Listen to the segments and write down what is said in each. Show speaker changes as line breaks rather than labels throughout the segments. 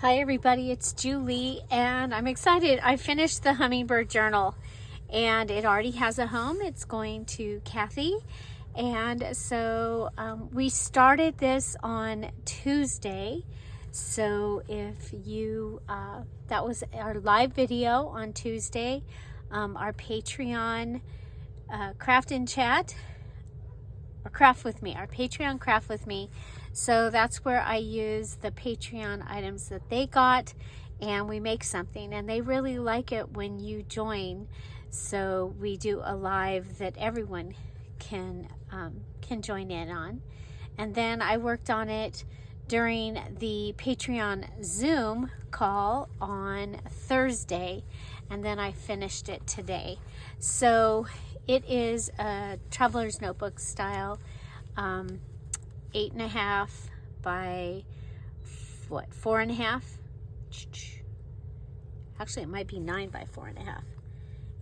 Hi everybody, it's Julie and I'm excited. I finished the Hummingbird journal and it already has a home. It's going to Kathy. And so we started this on Tuesday. So if you, that was our live video on Tuesday, our Patreon craft and chat, or craft with me, our Patreon craft with me. So that's where I use the Patreon items that they got and we make something, and they really like it when you join. So we do a live that everyone can join in on. And then I worked on it during the Patreon Zoom call on Thursday, and then I finished it today. So it is a traveler's notebook style, 8.5 by 4.5. Actually, it might be 9 by 4.5.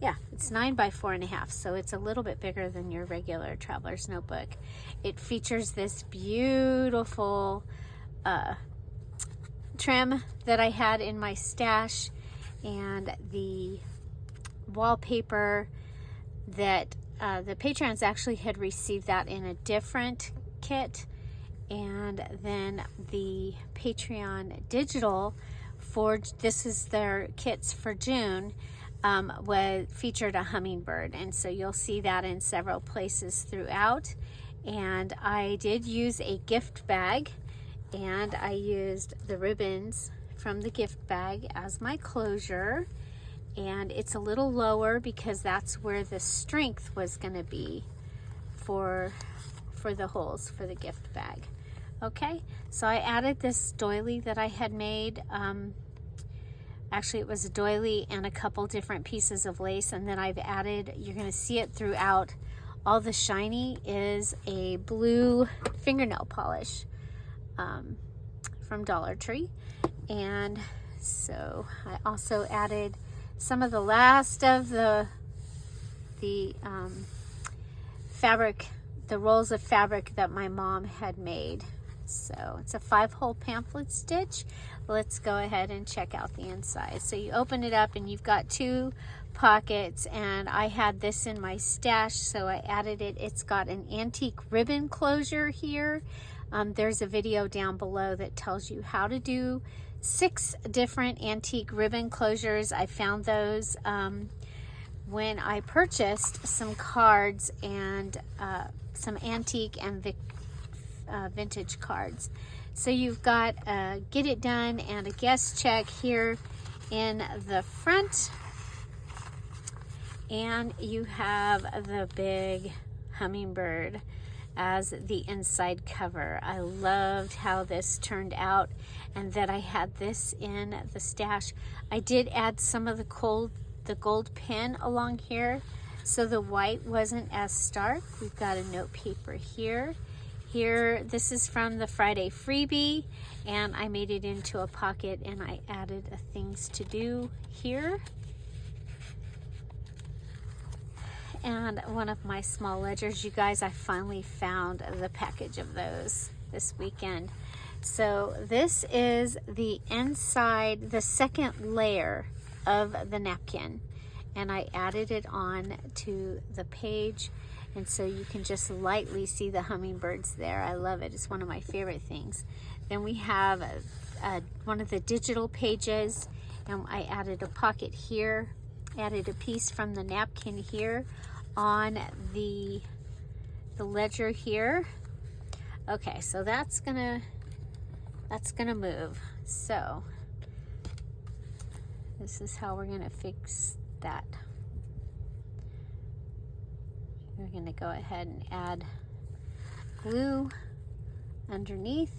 Yeah, it's 9 by 4.5, so it's a little bit bigger than your regular traveler's notebook. It features this beautiful trim that I had in my stash, and the wallpaper that the Patrons actually had received that in a different kit, and then the Patreon digital for this is their kits for June was featured a hummingbird, and so you'll see that in several places throughout. And I did use a gift bag, and I used the ribbons from the gift bag as my closure, and it's a little lower because that's where the strength was going to be for the holes for the gift bag. Okay, so I added this doily that I had made. Actually, it was a doily and a couple different pieces of lace, and then I've added, you're going to see it throughout, all the shiny is a blue fingernail polish from Dollar Tree. And so I also added some of the last of the fabric, the rolls of fabric that my mom had made. So it's a 5-hole pamphlet stitch. Let's go ahead and check out the inside. So you open it up and you've got 2 pockets, and I had this in my stash, so I added it. It's got an antique ribbon closure here. There's a video down below that tells you how to do 6 different antique ribbon closures. I found those when I purchased some cards and some antique and vintage cards. So you've got a get it done and a guest check here in the front, and you have the big hummingbird as the inside cover. I loved how this turned out and that I had this in the stash. I did add some of the gold pin along here so the white wasn't as stark. We've got a note paper here. Here, this is from the Friday freebie, and I made it into a pocket, and I added a things to do here. And one of my small ledgers, you guys, I finally found the package of those this weekend. So this is the inside, the second layer of the napkin, and I added it on to the page, and so you can just lightly see the hummingbirds there. I love it. It's one of my favorite things. Then we have one of the digital pages, and I added a pocket here, added a piece from the napkin here on the ledger here. Okay, so that's gonna move. So this is how we're gonna fix that. We're gonna go ahead and add glue underneath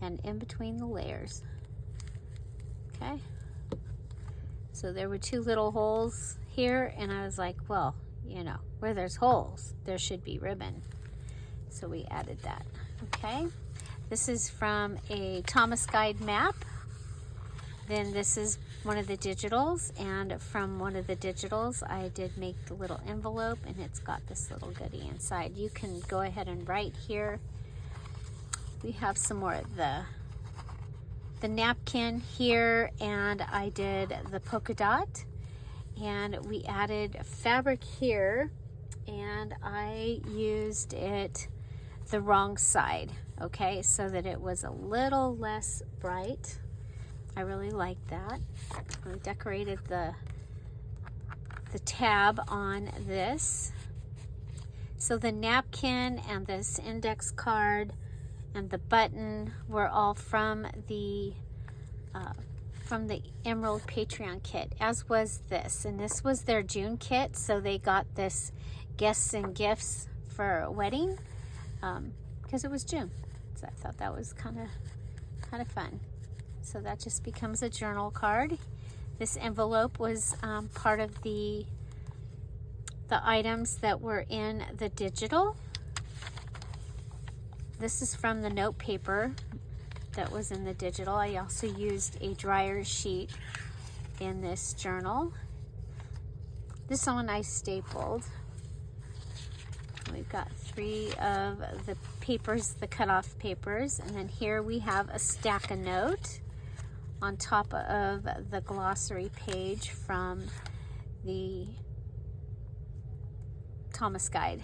and in between the layers. Okay, so there were 2 little holes here, and I was like, well, you know, where there's holes, there should be ribbon. So we added that. Okay, this is from a Thomas Guide map. Then this is one of the digitals, and from one of the digitals I did make the little envelope, and it's got this little goodie inside. You can go ahead and write here. We have some more of the the napkin here, and I did the polka dot, and we added fabric here, and I used it the wrong side, okay, so that it was a little less bright. I really like that. I decorated the tab on this. So the napkin and this index card and the button were all from the Emerald Patreon kit, as was this. And this was their June kit, so they got this guests and gifts for a wedding because it was June. So I thought that was kind of fun. So that just becomes a journal card. This envelope was part of the items that were in the digital. This is from the note paper that was in the digital. I also used a dryer sheet in this journal. This one I stapled. We've got 3 of the papers, the cutoff papers, and then here we have a stack of note on top of the glossary page from the Thomas Guide.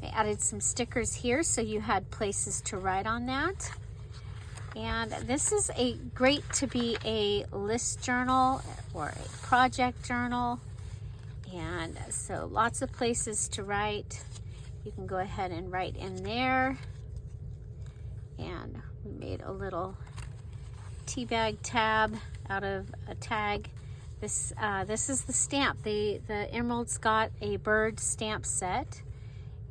I added some stickers here so you had places to write on that. And this is great to be a list journal or a project journal. And so lots of places to write. You can go ahead and write in there. And we made a little tea bag tab out of a tag. This is the stamp. The Emeralds got a bird stamp set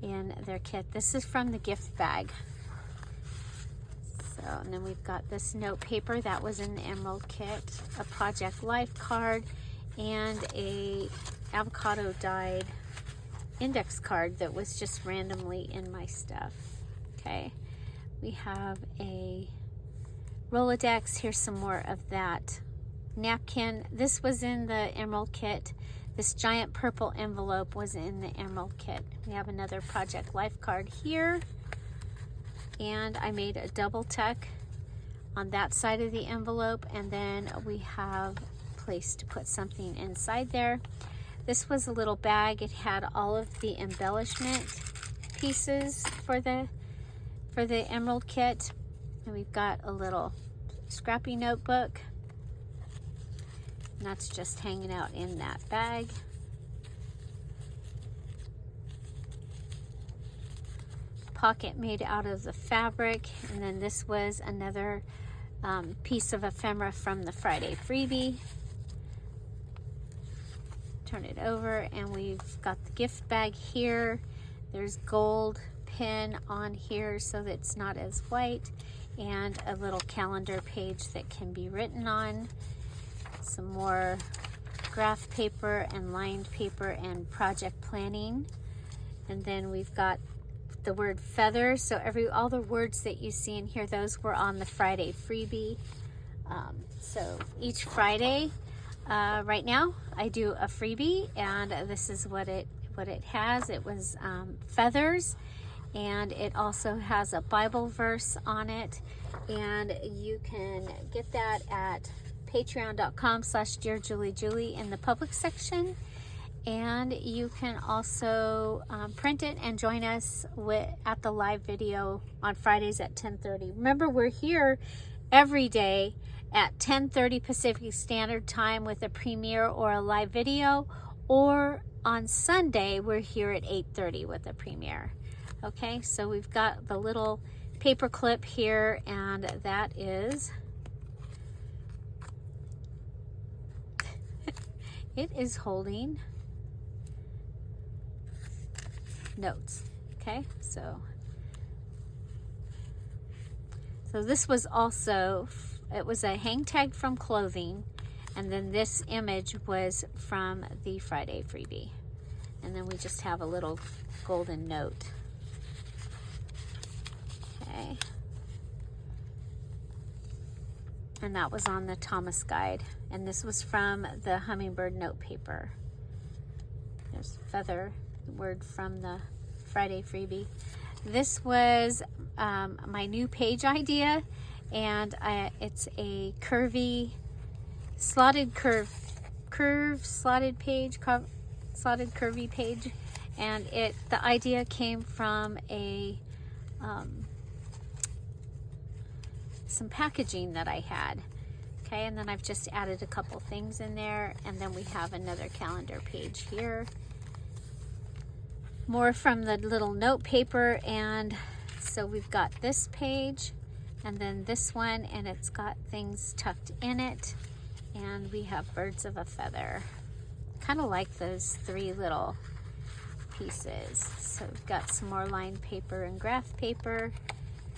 in their kit. This is from the gift bag. So, and then we've got this note paper that was in the Emerald kit, a Project Life card, and a avocado dyed index card that was just randomly in my stuff. Okay, we have a Rolodex. Here's some more of that. Napkin. This was in the Emerald kit. This giant purple envelope was in the Emerald kit. We have another Project Life card here. And I made a double tuck on that side of the envelope, and then we have a place to put something inside there. This was a little bag. It had all of the embellishment pieces for the Emerald kit. And we've got a little scrappy notebook. And that's just hanging out in that bag. Pocket made out of the fabric, and then this was another piece of ephemera from the Friday freebie. Turn it over, and we've got the gift bag here. There's gold pin on here so that it's not as white, and a little calendar page that can be written on. Some more graph paper and lined paper and project planning. And then we've got the word feather. So all the words that you see in here, those were on the Friday freebie. So each Friday, right now, I do a freebie, and this is what it has. It was feathers, and it also has a Bible verse on it, and you can get that at patreon.com/DearJulieJulie in the public section. And you can also print it and join us at the live video on Fridays at 10:30. Remember, we're here every day at 10:30 Pacific Standard Time with a premiere or a live video, or on Sunday, we're here at 8:30 with a premiere. Okay, so we've got the little paper clip here, and that is... it is holding notes. Okay, so this was also, it was a hang tag from clothing, and then this image was from the Friday freebie, and then we just have a little golden note. Okay, and that was on the Thomas Guide, and this was from the Hummingbird note paper. There's feather, the word from the Friday freebie. This was my new page idea, and it's a curvy, slotted slotted page, slotted curvy page, and the idea came from some packaging that I had. Okay, and then I've just added a couple things in there, and then we have another calendar page here. More from the little note paper, and so we've got this page, and then this one, and it's got things tucked in it, and we have birds of a feather. Kind of like those three little pieces. So we've got some more lined paper and graph paper.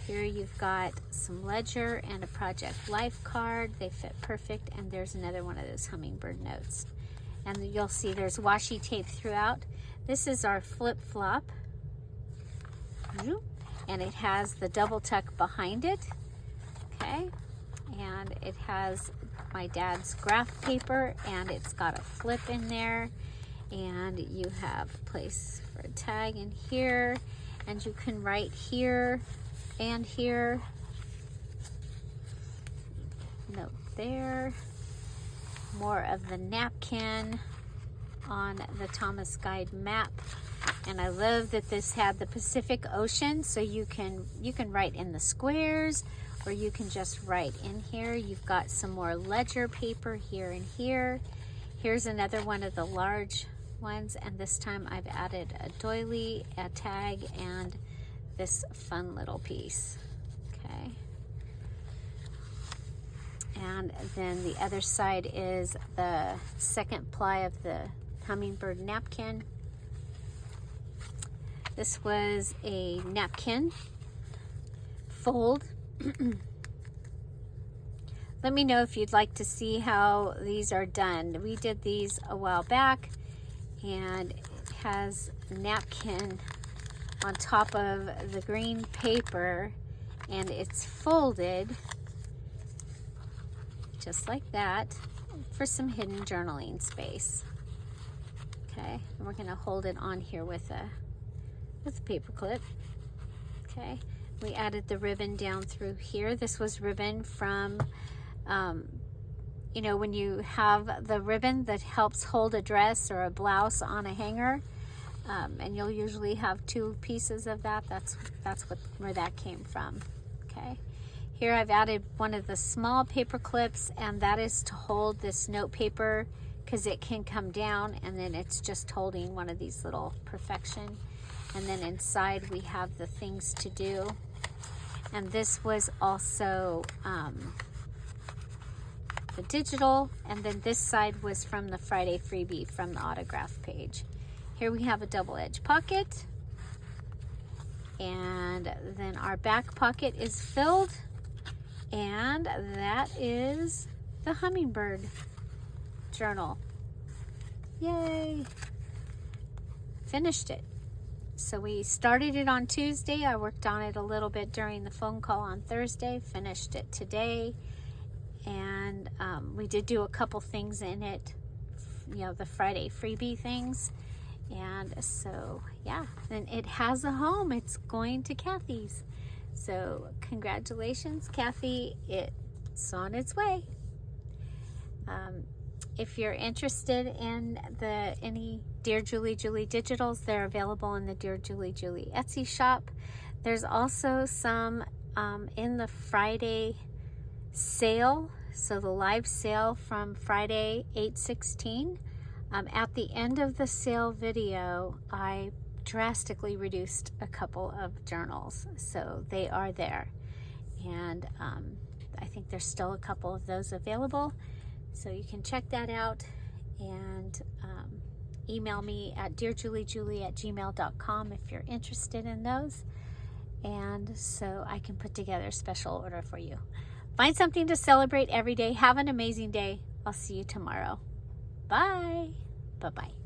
Here you've got some ledger and a project life card. They fit perfect, and there's another one of those hummingbird notes. And you'll see there's washi tape throughout. This is our flip-flop, and it has the double tuck behind it, okay? And it has my dad's graph paper, and it's got a flip in there, and you have a place for a tag in here, and you can write here and here. Note there. More of the napkin on the Thomas Guide map, and I love that this had the Pacific Ocean, so you can write in the squares, or you can just write in here. You've got some more ledger paper here and here. Here's another one of the large ones, and this time I've added a doily, a tag, and this fun little piece. Okay. And then the other side is the second ply of the hummingbird napkin. This was a napkin fold. Let me know if you'd like to see how these are done. We did these a while back, and it has a napkin on top of the green paper, and it's folded just like that for some hidden journaling space. Okay, and we're gonna hold it on here with a paper clip. Okay, we added the ribbon down through here. This was ribbon from, you know, when you have the ribbon that helps hold a dress or a blouse on a hanger, and you'll usually have two pieces of that. That's where that came from. Okay, here I've added one of the small paper clips, and that is to hold this note paper, because it can come down, and then it's just holding one of these little perfection. And then inside we have the things to do. And this was also the digital, and then this side was from the Friday freebie from the autograph page. Here we have a double edge pocket, and then our back pocket is filled, and that is the hummingbird journal. Yay! Finished it. So we started it on Tuesday. I worked on it a little bit during the phone call on Thursday, finished it today, and we did do a couple things in it, you know, the Friday freebie things. And so, yeah, and it has a home. It's going to Kathy's. So congratulations, Kathy. It's on its way. If you're interested in any Dear Julie Julie digitals, they're available in the Dear Julie Julie Etsy shop. There's also some in the Friday sale, so the live sale from Friday 8/16. At the end of the sale video, I drastically reduced a couple of journals, so they are there, and I think there's still a couple of those available, so you can check that out, and email me at dearjuliejulie@gmail.com if you're interested in those, and so I can put together a special order for you. Find something to celebrate every day. Have an amazing day. I'll see you tomorrow. Bye. Bye-bye.